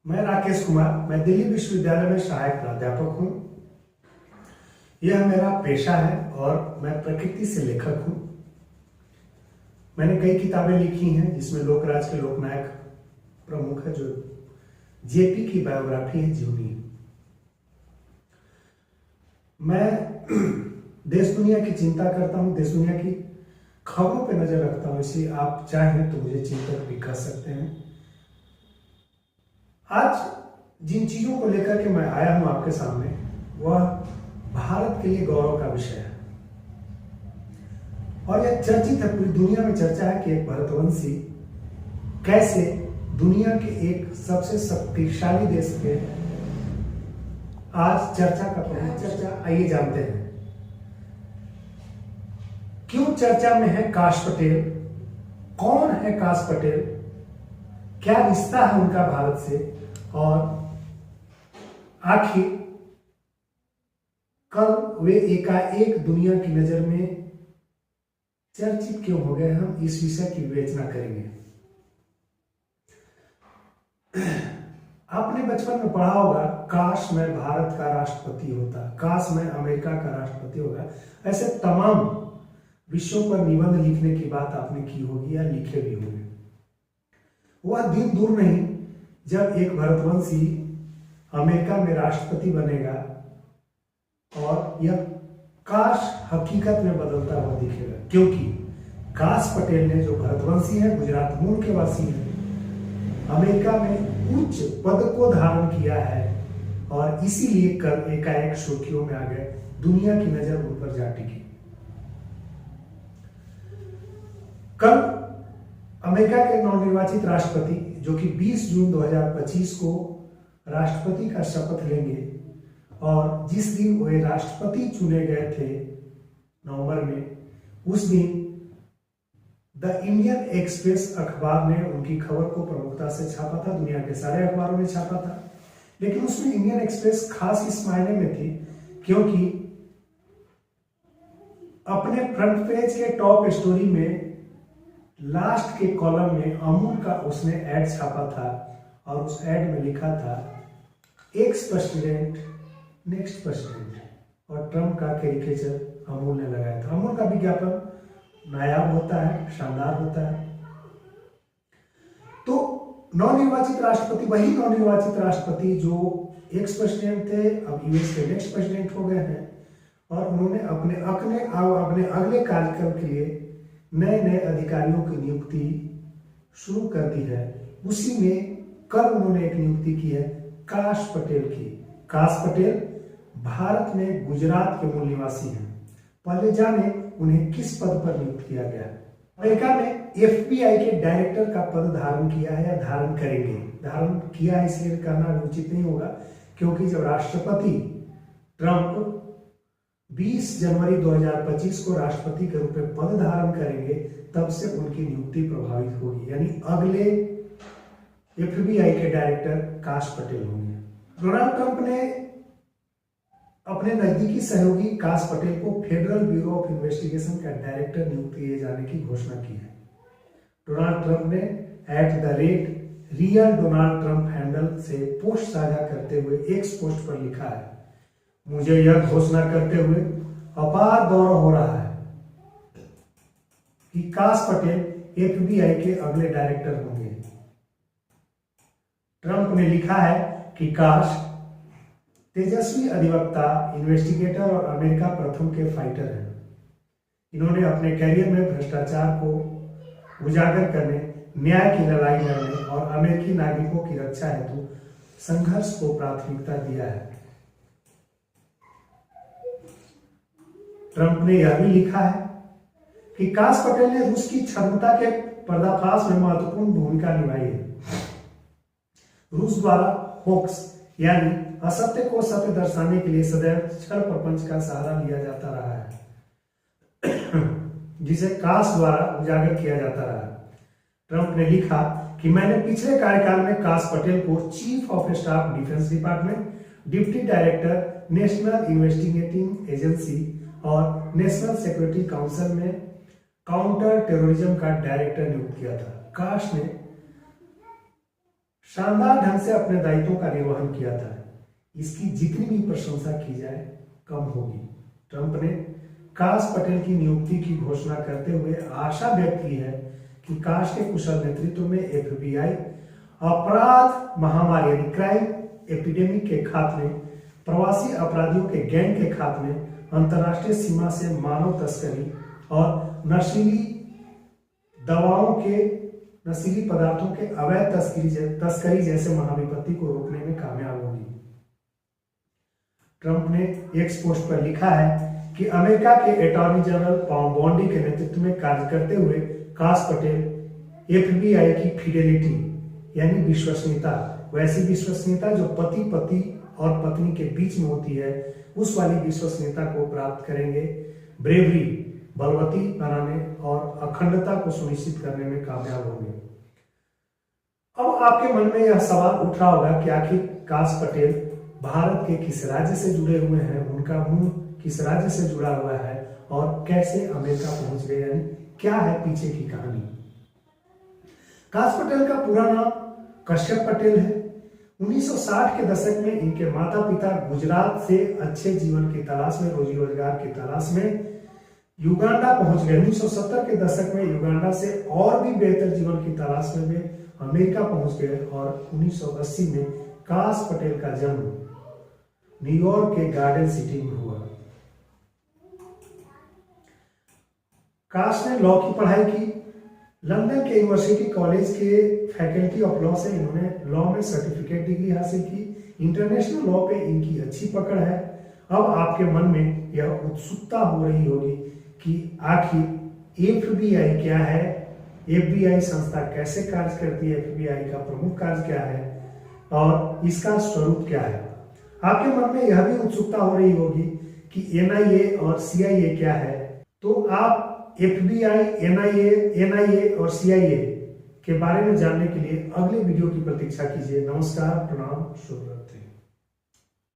मैं राकेश कुमार, मैं दिल्ली विश्वविद्यालय में सहायक प्राध्यापक हूँ। यह मेरा पेशा है और मैं प्रकृति से लेखक हूँ। मैंने कई किताबें लिखी हैं जिसमें लोकराज के लोकनायक प्रमुख है, जो जेपी की बायोग्राफी है, जीवनी। मैं देश दुनिया की चिंता करता हूँ, देश दुनिया की खबरों पर नजर रखता हूँ, इसलिए आप चाहें तो मुझे चिंतक भी कह सकते हैं। आज जिन चीजों को लेकर के मैं आया हूं आपके सामने, वह भारत के लिए गौरव का विषय है और यह चर्चित है, पूरी दुनिया में चर्चा है कि एक भारतवंशी कैसे दुनिया के एक सबसे शक्तिशाली देश के आज चर्चा का प्रमुख चर्चा। आइए जानते हैं क्यों चर्चा में है काश पटेल। कौन है काश पटेल, क्या रिश्ता है उनका भारत से, और आखिर कल वे एकाएक दुनिया की नजर में चर्चित क्यों हो गए, हम इस विषय की विवेचना करेंगे। आपने बचपन में पढ़ा होगा, काश मैं भारत का राष्ट्रपति होता, काश मैं अमेरिका का राष्ट्रपति होगा। ऐसे तमाम विषयों पर निबंध लिखने की बात आपने की होगी या लिखे भी होंगे। वह दिन दूर नहीं जब एक भारतवंशी अमेरिका में राष्ट्रपति बनेगा और यह काश हकीकत में बदलता हुआ दिखेगा, क्योंकि काश पटेल ने, जो भारतवंशी है, गुजरात मूल के वासी है, अमेरिका में उच्च पद को धारण किया है और इसीलिए कल एकाएक सुर्खियों में आ गए, दुनिया की नजर उन पर जा टिकी। कल अमेरिका के नवनिर्वाचित राष्ट्रपति, जो कि 20 जून 2025 को राष्ट्रपति का शपथ लेंगे, और जिस दिन वे राष्ट्रपति चुने गए थे नवंबर में, उस दिन द इंडियन एक्सप्रेस अखबार ने उनकी खबर को प्रमुखता से छापा था। दुनिया के सारे अखबारों ने छापा था, लेकिन उसमें इंडियन एक्सप्रेस खास इस मायने में थी क्योंकि अपने फ्रंट पेज के टॉप स्टोरी में लास्ट के कॉलम में अमूल का उसने ऐड छापा था और उस ऐड में लिखा था एक्स प्रेसिडेंट नेक्स्ट प्रेसिडेंट, और ट्रम्प का कैरिकेचर अमूल ने लगाया था। अमूल का विज्ञापन नायाब होता है, शानदार होता है। तो नवनिर्वाचित राष्ट्रपति, वही नवनिर्वाचित राष्ट्रपति जो एक्स प्रेसिडेंट थे, अब यूएस के नेक्स्ट प्रेसिडेंट हो गए हैं, और उन्होंने अपने अगले कार्यकाल के लिए नए नए अधिकारियों की नियुक्ति शुरू कर दी है। उसी में कल उन्होंने एक नियुक्ति की है काश पटेल की। काश पटेल भारत में गुजरात के मूल निवासी हैं। पहले जाने उन्हें किस पद पर नियुक्त किया गया। अमेरिका में एफबीआई के डायरेक्टर का पद धारण किया है या धारण करेंगे। धारण किया है इसलिए कहना उचित नहीं होगा, क्योंकि जब राष्ट्रपति ट्रंप 20 जनवरी 2025 को राष्ट्रपति के रूप में पद धारण करेंगे, तब से उनकी नियुक्ति प्रभावित होगी, यानी अगले एफबीआई के डायरेक्टर काश पटेल होंगे। डोनाल्ड ट्रंप ने अपने नजदीकी सहयोगी काश पटेल को फेडरल ब्यूरो ऑफ इन्वेस्टिगेशन का डायरेक्टर नियुक्त किए जाने की घोषणा की है। डोनाल्ड ट्रंप ने @रियल डोनाल्ड ट्रंप हैंडल से पोस्ट साझा करते हुए एक्स पोस्ट पर लिखा है, मुझे यह घोषणा करते हुए अपार गौरव हो रहा है कि काश पटेल एफबीआई के अगले डायरेक्टर होंगे। ट्रंप ने लिखा है कि काश तेजस्वी अधिवक्ता, इन्वेस्टिगेटर और अमेरिका प्रथम के फाइटर हैं। इन्होंने अपने कैरियर में भ्रष्टाचार को उजागर करने, न्याय की लड़ाई लड़ने और अमेरिकी नागरिकों की रक्षा हेतु संघर्ष को प्राथमिकता दिया है। ट्रंप ने यह भी लिखा है कि काश पटेल ने रूस की क्षमता के पर्दाफाश में महत्वपूर्ण भूमिका निभाई है। रूस द्वारा होक्स यानी असत्य को सत्य दर्शाने के लिए सदैव छल प्रपंच का सहारा लिया जाता रहा है, जिसे काश द्वारा उजागर किया जाता रहा है। ट्रंप ने लिखा कि मैंने पिछले कार्यकाल में काश पटेल को chief of staff defence department, deputy director national investigating agency और नेशनल सिक्योरिटी काउंसिल में काउंटर टेररिज्म का डायरेक्टर नियुक्त किया था। काश ने शानदार ढंग से अपने दायित्वों का निर्वहन किया था। इसकी जितनी भी प्रशंसा की जाए कम होगी। ट्रंप ने काश पटेल की नियुक्ति की घोषणा करते हुए आशा व्यक्त की है कि काश के कुशल नेतृत्व में FBI अपराध महामारी यानी क्राइम एपिडेमिक के खात्मे, प्रवासी अपराधियों के गैंग के खात्मे, अंतर्राष्ट्रीय सीमा से मानव तस्करी और नशीली पदार्थों के अवैध तस्करी जैसे महाविपत्ति को रोकने में कामयाब होगी। ट्रंप ने एक्स पोस्ट पर लिखा है कि अमेरिका के अटॉर्नी जनरल पॉल बॉन्डी के नेतृत्व में कार्य करते हुए काश पटेल FBI की फिडेलिटी यानी विश्वसनीयता, वैसी विश्वसनीयता जो पति और पत्नी के बीच में होती है, उस वाली विश्वसनीयता को प्राप्त करेंगे। ब्रेवरी, बलवती बनाने और अखंडता को सुनिश्चित करने में कामयाब होंगे। अब आपके मन में यह सवाल उठ रहा होगा कि आखिर काश पटेल भारत के किस राज्य से जुड़े हुए हैं, उनका मुंह किस राज्य से जुड़ा हुआ है और कैसे अमेरिका पहुंच गए, यानी क्या है पीछे की कहानी। काश पटेल का पूरा नाम कश्यप पटेल है। 1960 के दशक में इनके माता पिता गुजरात से अच्छे जीवन की तलाश में, रोजी रोजगार की तलाश में युगांडा पहुंच गए। 1970 के दशक में युगांडा से और भी बेहतर जीवन की तलाश में वे अमेरिका पहुंच गए और 1980 में काश पटेल का जन्म न्यूयॉर्क के गार्डन सिटी में हुआ। काश ने लॉ की पढ़ाई की। लंदन के यूनिवर्सिटी कॉलेज के फैकल्टी ऑफ लॉ से इन्होंने लॉ में सर्टिफिकेट डिग्री हासिल की। इंटरनेशनल लॉ पे इनकी अच्छी पकड़ है। अब आपके मन में यह उत्सुकता हो रही होगी कि आखिर FBI क्या है, FBI संस्था कैसे कार्य करती है, FBI का प्रमुख कार्य क्या है और इसका स्वरूप क्या है। आपके मन में यह भी उत्सुकता हो रही होगी कि NIA और CIA क्या है। तो आप FBI, NIA और CIA के बारे में जानने के लिए अगले वीडियो की प्रतीक्षा कीजिए। नमस्कार, प्रणाम, शुभ रात्रि।